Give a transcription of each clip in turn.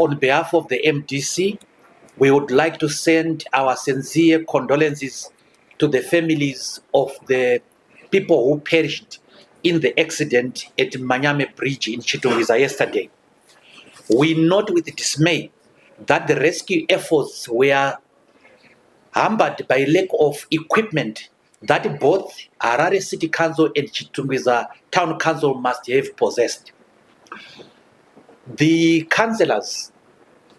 on behalf of the MDC, we would like to send our sincere condolences to the families of the people who perished in the accident at Manyame Bridge in Chitungwiza yesterday. We note with dismay that the rescue efforts were hampered by lack of equipment that both Harare City Council and Chitungwiza Town Council must have possessed. The councillors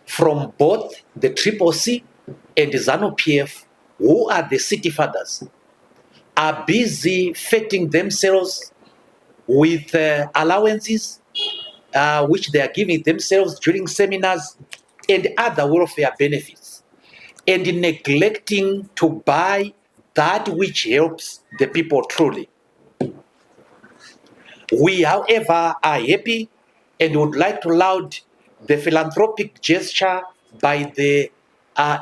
from both the Triple C and the ZANU-PF, who are the city fathers, are busy fitting themselves with allowances which they are giving themselves during seminars and other welfare benefits, and neglecting to buy that which helps the people truly. We, however, are happy and would like to laud the philanthropic gesture by the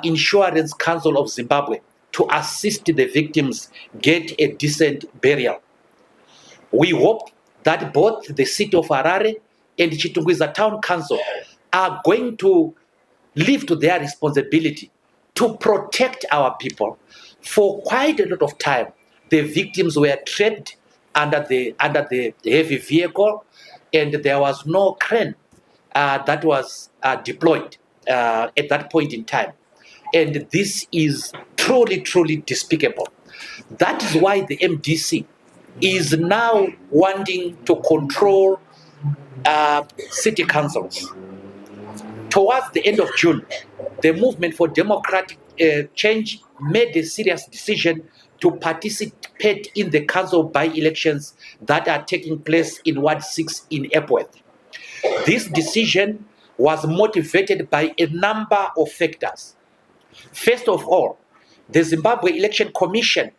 Insurance Council of Zimbabwe to assist the victims get a decent burial. We hope that both the city of Harare and Chitungwiza Town Council are going to live to their responsibility to protect our people. For quite a lot of time, the victims were trapped under the heavy vehicle, and there was no crane that was deployed at that point in time. And this is truly, truly despicable. That is why the MDC is now wanting to control city councils. Towards the end of June, the Movement for Democratic Change made a serious decision to participate in the council by-elections that are taking place in Ward 6 in Epworth. This decision was motivated by a number of factors. First of all, the Zimbabwe Election Commission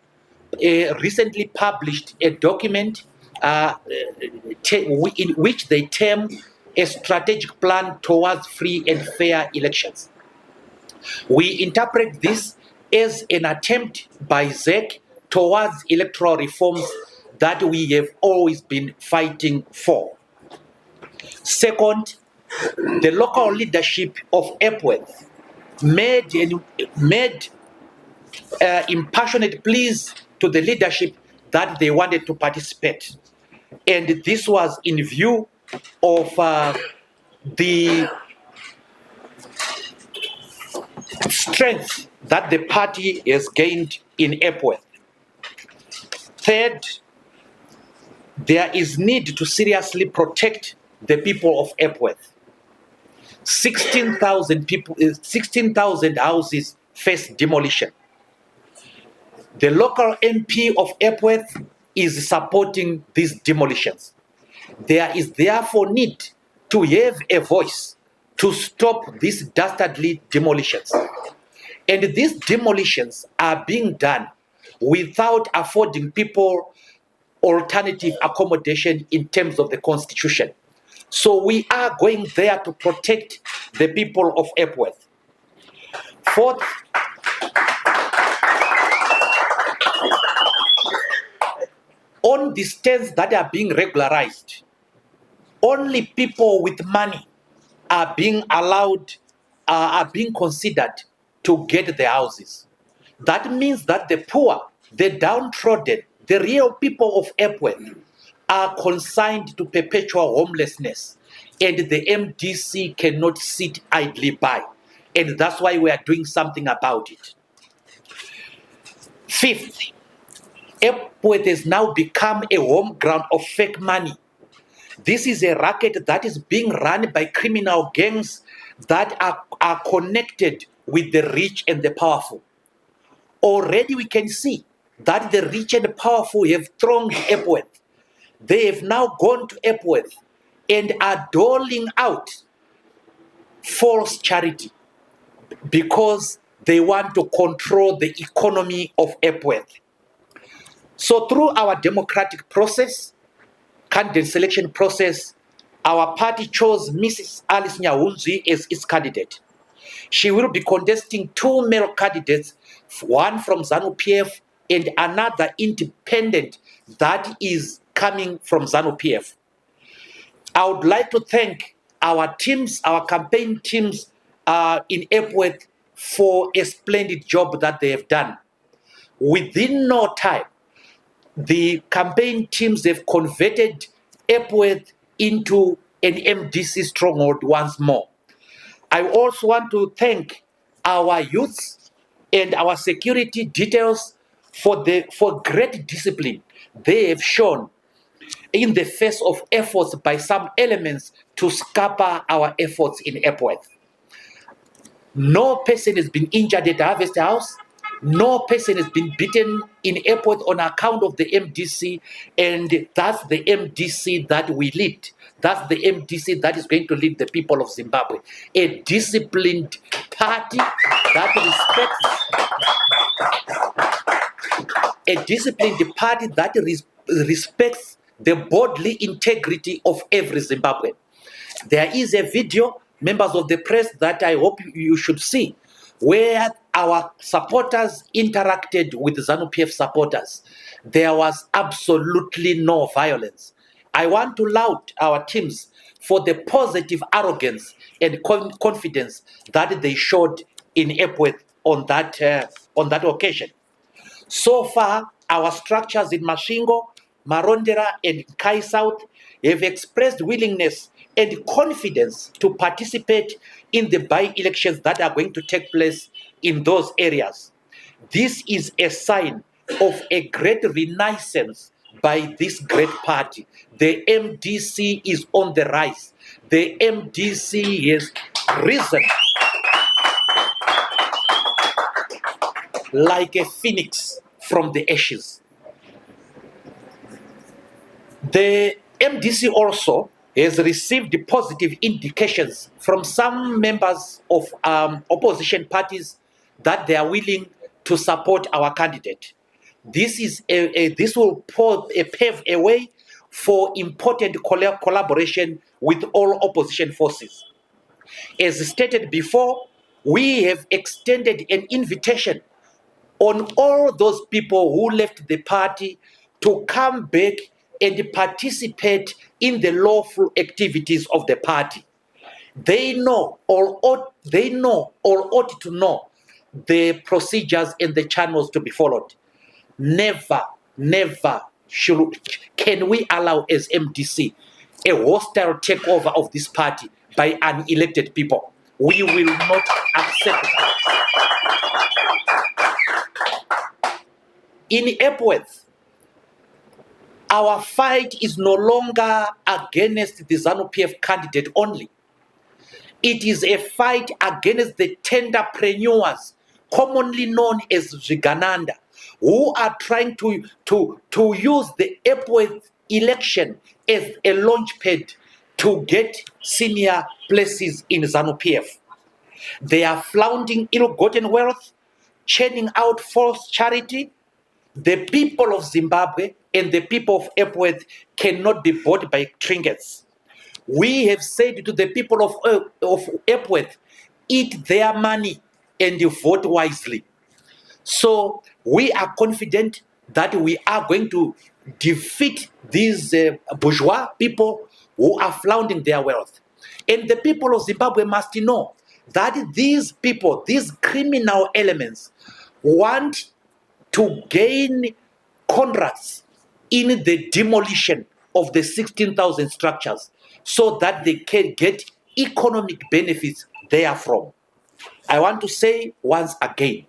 recently published a document in which they term a strategic plan towards free and fair elections. We interpret this as an attempt by ZEC towards electoral reforms that we have always been fighting for. Second, the local leadership of Epworth made impassionate pleas to the leadership that they wanted to participate. And this was in view of the strength that the party has gained in Epworth. Third, there is need to seriously protect the people of Epworth. 16,000 people, 16,000 houses face demolition. The local MP of Epworth is supporting these demolitions. There is therefore need to have a voice to stop these dastardly demolitions. And these demolitions are being done without affording people alternative accommodation in terms of the Constitution. So we are going there to protect the people of Epworth. Fourth, on the stands that are being regularized, only people with money are being allowed, are being considered to get the houses. That means that the poor, the downtrodden, the real people of Epworth are consigned to perpetual homelessness, and the MDC cannot sit idly by. And that's why we are doing something about it. Fifth, Epworth has now become a home ground of fake money. This is a racket that is being run by criminal gangs that are connected with the rich and the powerful. Already we can see that the rich and the powerful have thronged Epworth. They have now gone to Epworth and are doling out false charity because they want to control the economy of Epworth. So through our democratic process, candidate selection process, our party chose Mrs. Alice Nyahunzi as its candidate. She will be contesting two male candidates, one from ZANU-PF and another independent that is coming from ZANU-PF. I would like to thank our teams, our campaign teams in Epworth for a splendid job that they have done. Within no time, the campaign teams have converted Epworth into an MDC stronghold once more. I also want to thank our youths and our security details for great discipline they have shown in the face of efforts by some elements to scupper our efforts in Epworth. No person has been injured at Harvest House. No person has been beaten in Epworth on account of the MDC, and that's the MDC that we lead. That's the MDC that is going to lead the people of Zimbabwe. A disciplined party that respects the bodily integrity of every Zimbabwean. There is a video, members of the press, that I hope you should see, where our supporters interacted with ZANU-PF supporters. There was absolutely no violence. I want to laud our teams for the positive arrogance and confidence that they showed in Epworth on that occasion. So far, our structures in Masvingo, Marondera, and Kai South have expressed willingness and confidence to participate in the by-elections that are going to take place in those areas. This is a sign of a great renaissance by this great party. The MDC is on the rise. The MDC has risen like a phoenix from the ashes. The MDC also has received positive indications from some members of opposition parties that they are willing to support our candidate. This will pave a way for important collaboration with all opposition forces. As stated before, we have extended an invitation on all those people who left the party to come back and participate in the lawful activities of the party. They know or ought to know the procedures and the channels to be followed. Never can we allow as MDC a hostile takeover of this party by unelected people. We will not accept that. In Epworth, our fight is no longer against the ZANU-PF candidate only. It is a fight against the tenderpreneurs, commonly known as Zvigananda, who are trying to use the Epworth election as a launchpad to get senior places in ZANU-PF. They are flaunting ill-gotten wealth, churning out false charity. The people of Zimbabwe and the people of Epworth cannot be bought by trinkets. We have said to the people of Epworth, eat their money and vote wisely. So we are confident that we are going to defeat these bourgeois people who are flaunting their wealth. And the people of Zimbabwe must know that these people, these criminal elements, want to gain contracts in the demolition of the 16,000 structures so that they can get economic benefits therefrom. I want to say once again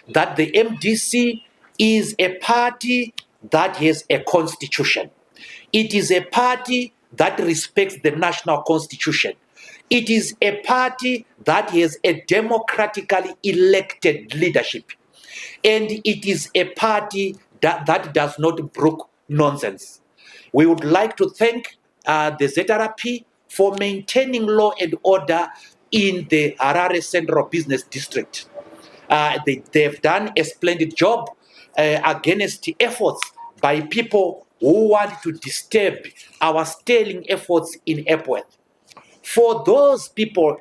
that the MDC is a party that has a constitution. It is a party that respects the national constitution. It is a party that has a democratically elected leadership. And it is a party that does not brook nonsense. We would like to thank the ZRP for maintaining law and order in the Harare Central Business District. They've done a splendid job against efforts by people who want to disturb our sterling efforts in Epworth. For those people,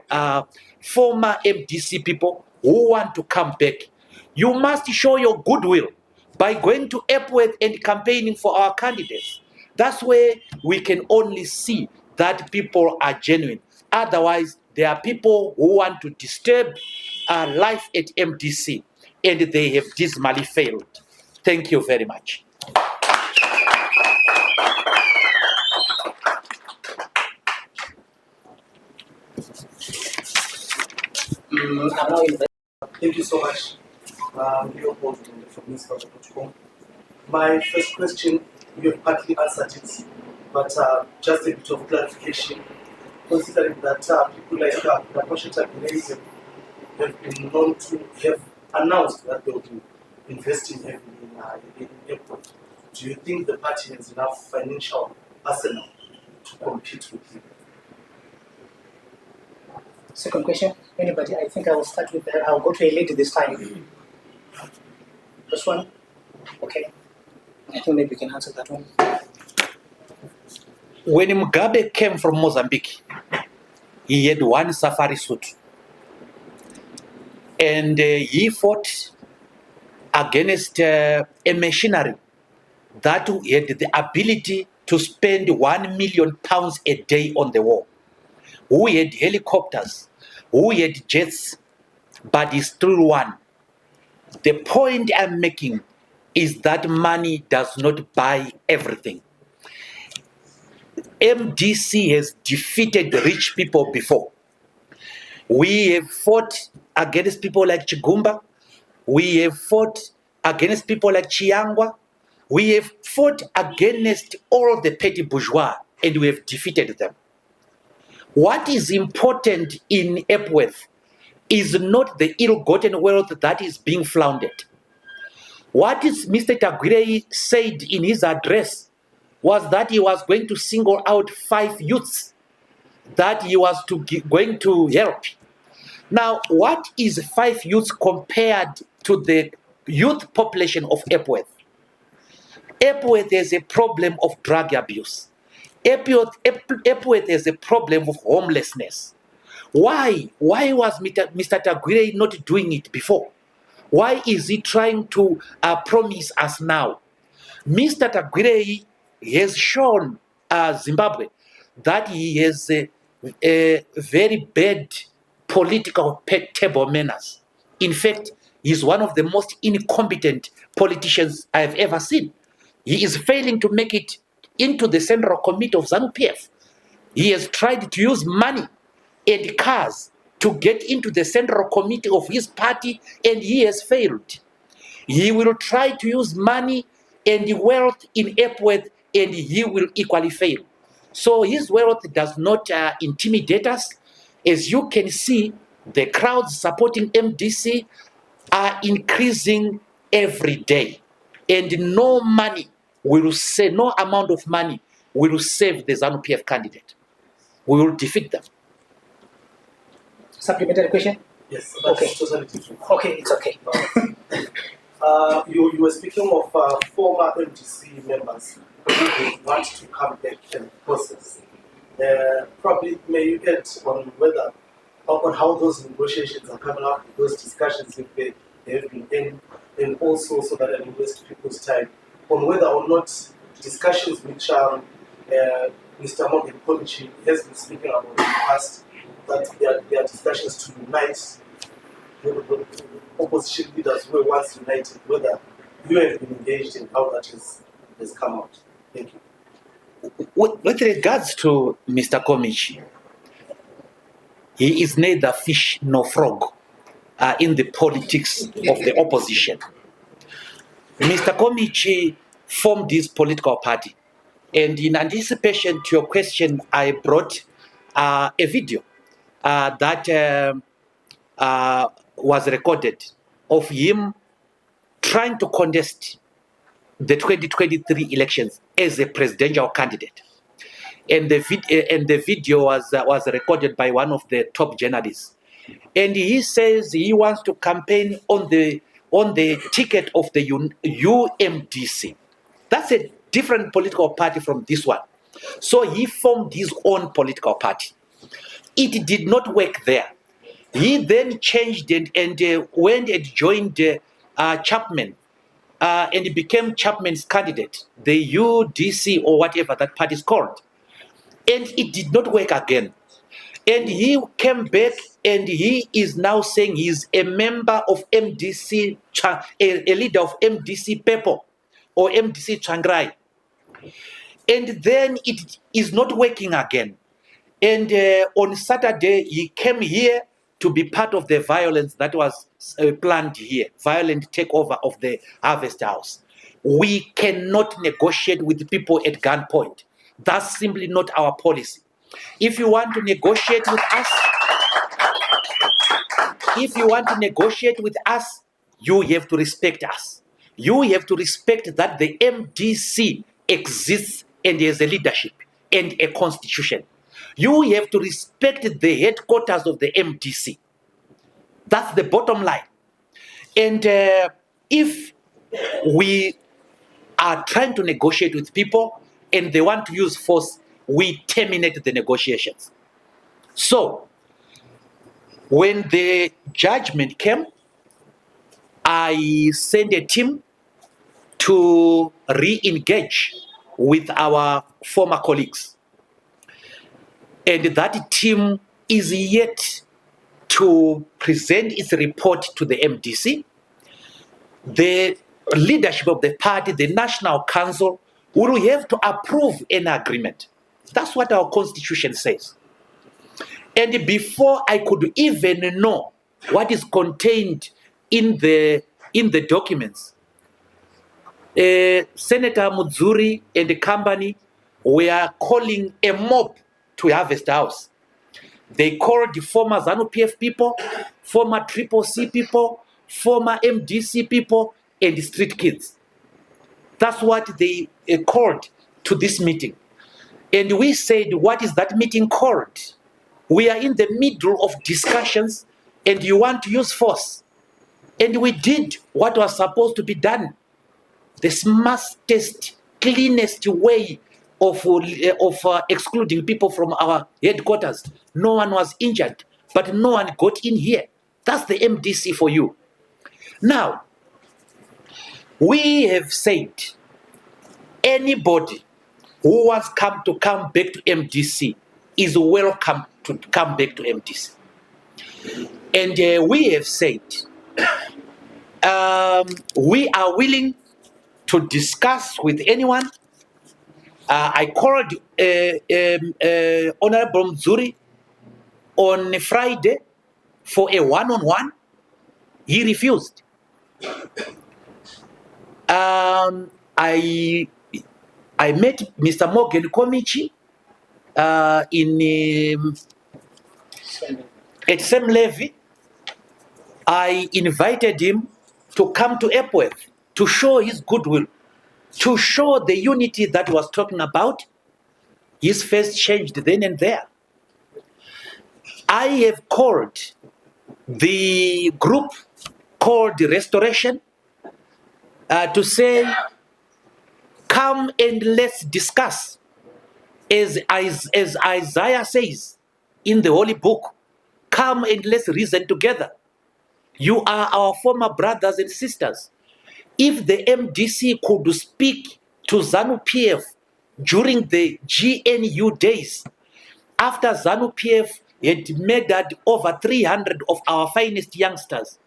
former MDC people who want to come back, you must show your goodwill by going to Epworth and campaigning for our candidates. That's where we can only see that people are genuine. Otherwise, there are people who want to disturb life at MDC, and they have dismally failed. Thank you very much. Thank you so much, Leopold from Minister.com. My first question, you have partly answered it, but just a bit of clarification, considering that people like Natasha Chitungwiza have been known to have announced that they will be investing heavily in airport. Do you think the party has enough financial arsenal to compete with you? Second question, anybody? I think I will start with I'll go to a lady this time. This one? Okay. I think maybe we can answer that one. When Mugabe came from Mozambique, he had one safari suit. And he fought against a machinery that had the ability to spend £1 million a day on the war. We had helicopters, we had jets, but he still won. The point I'm making is that money does not buy everything. MDC has defeated rich people before. We have fought against people like Chigumba. We have fought against people like Chiangwa. We have fought against all the petty bourgeois, and we have defeated them. What is important in Epworth is not the ill-gotten wealth that is being floundered. What is Mr. Tagwirei said in his address was that he was going to single out 5 youths that he was going to help. Now, what is 5 youths compared to the youth population of Epworth? Epworth has a problem of drug abuse. Epworth has a problem of homelessness. Why? Why was Mr. Tagwirei not doing it before? Why is he trying to promise us now? Mr. Tagwirei has shown Zimbabwe that he has a very bad political table manners. In fact, he's one of the most incompetent politicians I've ever seen. He is failing to make it into the Central Committee of ZANU-PF. He has tried to use money and cars to get into the Central Committee of his party, and he has failed. He will try to use money and wealth in Epworth, and he will equally fail. So his wealth does not intimidate us. As you can see, the crowds supporting MDC are increasing every day, and no amount of money will save the ZANU-PF candidate. We will defeat them. Supplementary question? Yes, that's okay. Totally different. Okay, it's okay. You were speaking of former MDC members who want to come back and process. Probably may you get on how those negotiations are coming up, those discussions if they have been in, and also so that I don't waste people's time on whether or not discussions which Mr. Morgan Polichi has been speaking about in the past, that there are discussions to unite the opposition leaders who were once united, whether you have been engaged in how that has come out. Thank you. With regards to Mr. Komichi, he is neither fish nor frog in the politics of the opposition. Mr. Komichi formed this political party, and in anticipation to your question, I brought a video that was recorded of him trying to contest the 2023 elections as a presidential candidate. And the video was recorded by one of the top journalists. And he says he wants to campaign on the ticket of the UMDC. That's a different political party from this one. So he formed his own political party. It did not work there. He then changed and went and joined Chapman and became Chapman's candidate, the UDC or whatever that party is called. And it did not work again. And he came back and he is now saying he's a member of MDC, a leader of MDC People or MDC Changrai. And then it is not working again. And on Saturday, he came here to be part of the violence that was planned here, violent takeover of the Harvest House. We cannot negotiate with people at gunpoint. That's simply not our policy. If you want to negotiate with us, you have to respect us. You have to respect that the MDC exists and has a leadership and a constitution. You have to respect the headquarters of the MDC. That's the bottom line. And if we are trying to negotiate with people and they want to use force, we terminate the negotiations. So, when the judgment came, I sent a team to re-engage with our former colleagues. And that team is yet to present its report to the MDC. The leadership of the party, the National Council, will have to approve an agreement. That's what our constitution says. And before I could even know what is contained in the documents, Senator Mwonzora and the company were calling a mob to Harvest House. They called the former ZANU-PF people, former Triple C people, former MDC people, and the street kids. That's what they called to this meeting. And we said, what is that meeting called? We are in the middle of discussions and you want to use force. And we did what was supposed to be done. The smartest, cleanest way of excluding people from our headquarters. No one was injured, but no one got in here. That's the MDC for you. Now, we have said anybody who wants to come back to MDC is welcome to come back to MDC. And we have said we are willing to discuss with anyone. I called Honorable Mwonzora on Friday for a one-on-one. He refused. I met Mr. Morgan Komichi at Sam Levy. I invited him to come to Epworth to show his goodwill, to show the unity that he was talking about. His face changed then and there. I have called the group called the Restoration to say, come and let's discuss. As Isaiah says in the Holy Book, come and let's reason together. You are our former brothers and sisters. If the MDC could speak to ZANU-PF during the GNU days, after ZANU-PF had murdered over 300 of our finest youngsters,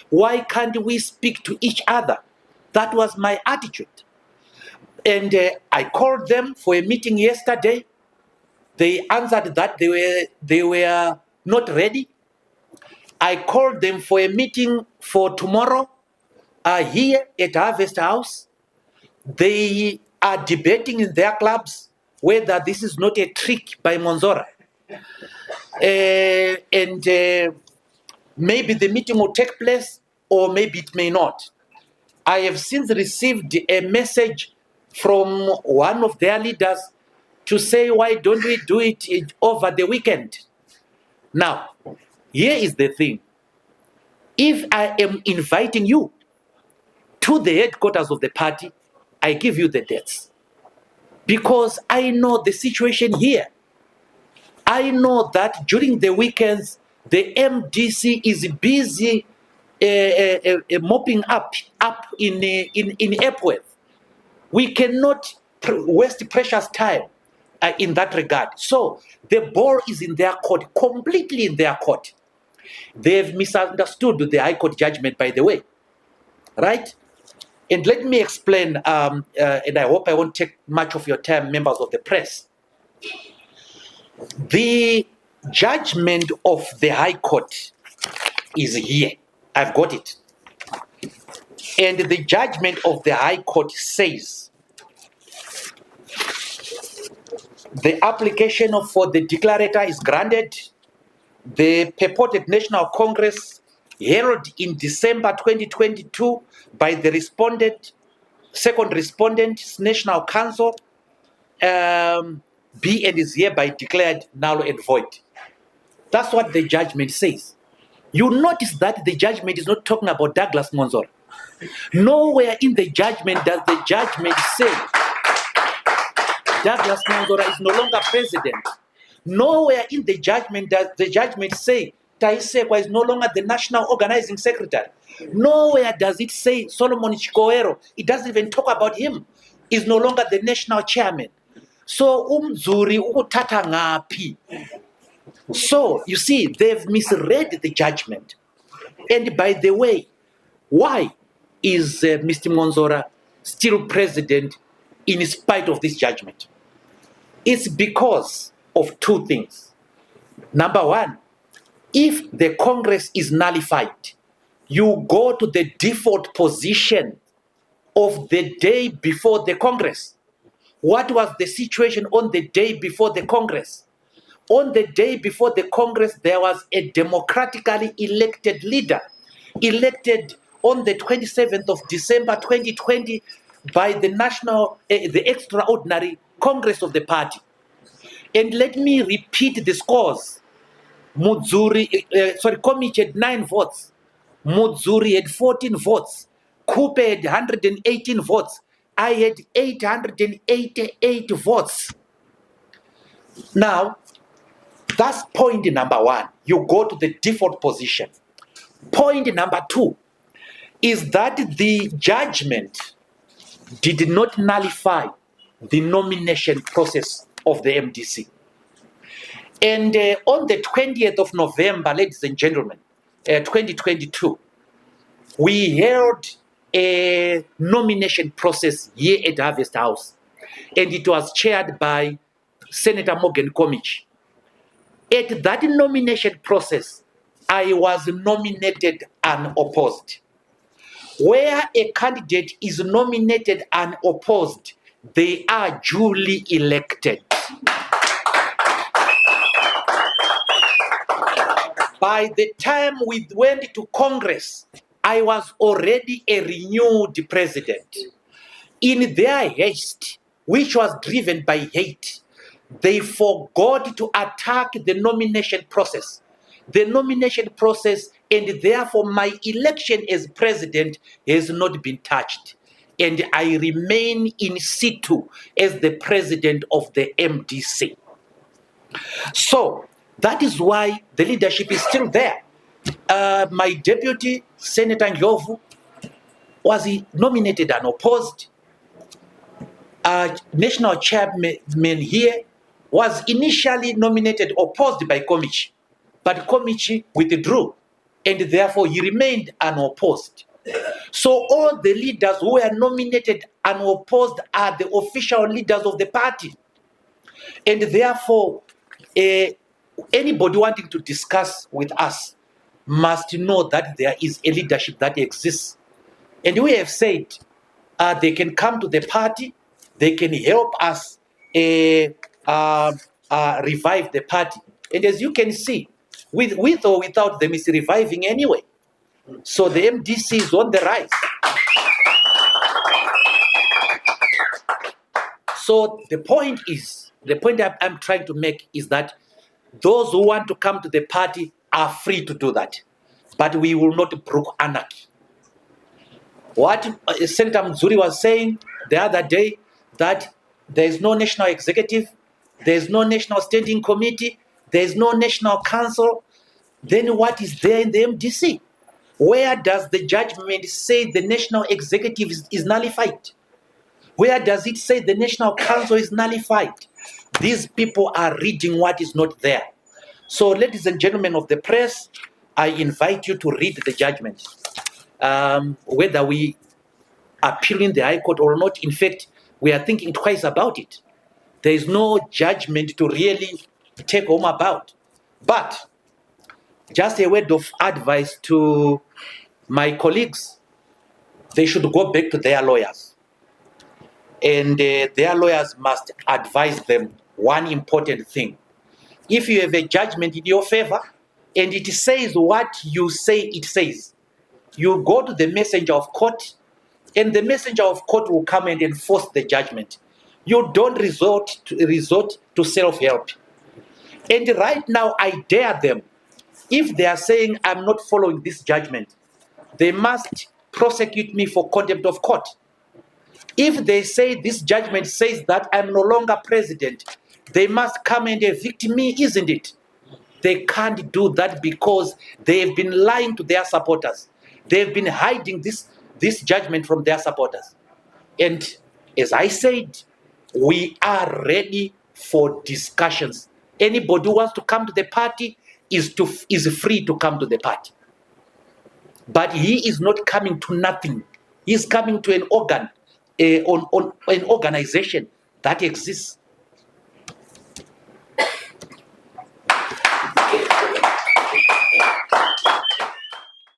why can't we speak to each other? That was my attitude. And I called them for a meeting yesterday. They answered that they were not ready. I called them for a meeting for tomorrow here at Harvest House. They are debating in their clubs whether this is not a trick by Mwonzora. And maybe the meeting will take place or maybe it may not. I have since received a message from one of their leaders to say, why don't we do it over the weekend? Now, here is the thing. If I am inviting you to the headquarters of the party, I give you the dates. Because I know the situation here. I know that during the weekends, the MDC is busy mopping up in Epworth. We cannot waste precious time in that regard. So the ball is in their court, completely in their court. They've misunderstood the High Court judgment, by the way, right? And let me explain, and I hope I won't take much of your time, members of the press. The judgment of the High Court is here. I've got it. And the judgment of the High Court says the application for the declarator is granted. The purported National Congress held in December 2022 by the second respondent's National Council be and is hereby declared null and void. That's what the judgment says. You notice that the judgment is not talking about Douglas Mwonzora. Nowhere in the judgment does the judgment say Douglas Mwonzora is no longer president. Nowhere in the judgment does the judgment say Taisekwa is no longer the national organizing secretary. Nowhere does it say Solomon Chikoero. It doesn't even talk about him. Is no longer the national chairman. So Umzuri utata ngapi. So you see, they've misread the judgment. And by the way, why is Mr. Mwonzora still president in spite of this judgment? It's because of two things. Number one, if the Congress is nullified, you go to the default position of the day before the Congress. What was the situation on the day before the Congress? On the day before the Congress, there was a democratically elected leader, elected on the 27th of December 2020 by the extraordinary Congress of the party. And let me repeat the scores. Komichi had 9 votes. Mudzuri had 14 votes. Kupe had 118 votes. I had 888 votes. Now, that's point number one. You go to the default position. Point number two is that the judgment did not nullify the nomination process of the MDC. And on the 20th of November, ladies and gentlemen, 2022, we held a nomination process here at Harvest House, and it was chaired by Senator Morgan Komichi. At that nomination process, I was nominated unopposed. Where a candidate is nominated unopposed, they are duly elected. By the time we went to Congress, I was already a renewed president. In their haste, which was driven by hate, they forgot to attack the nomination process. The nomination process, and therefore my election as president has not been touched. And I remain in situ as the president of the MDC. So that is why the leadership is still there. My deputy, Senator Ndlovu, was nominated unopposed. National chairman here was initially nominated opposed by Komichi, but Komichi withdrew, and therefore he remained unopposed. So all the leaders who were nominated unopposed are the official leaders of the party. And therefore, anybody wanting to discuss with us must know that there is a leadership that exists. And we have said they can come to the party, they can help us revive the party. And as you can see, with or without them, it's reviving anyway. So the MDC is on the rise. So the point I'm trying to make is that those who want to come to the party are free to do that. But we will not brook anarchy. What Senator Mzuri was saying the other day, that there is no national executive, there is no national standing committee, there is no national council, then what is there in the MDC? Where does the judgment say the national executive is nullified? Where does it say the national council is nullified? These people are reading what is not there. So, ladies and gentlemen of the press, I invite you to read the judgment. Whether we appeal in the High Court or not, in fact, we are thinking twice about it. There is no judgment to really take home about. But just a word of advice to my colleagues, they should go back to their lawyers. And their lawyers must advise them one important thing. If you have a judgment in your favor and it says what you say it says, you go to the messenger of court and the messenger of court will come and enforce the judgment. You don't resort to self-help. And right now, I dare them, if they are saying I'm not following this judgment, they must prosecute me for contempt of court. If they say this judgment says that I'm no longer president, they must come and evict me, isn't it? They can't do that because they've been lying to their supporters. They've been hiding this judgment from their supporters. And as I said, we are ready for discussions. Anybody who wants to come to the party is free to come to the party. But he is not coming to nothing. He is coming to an organ, an organization that exists.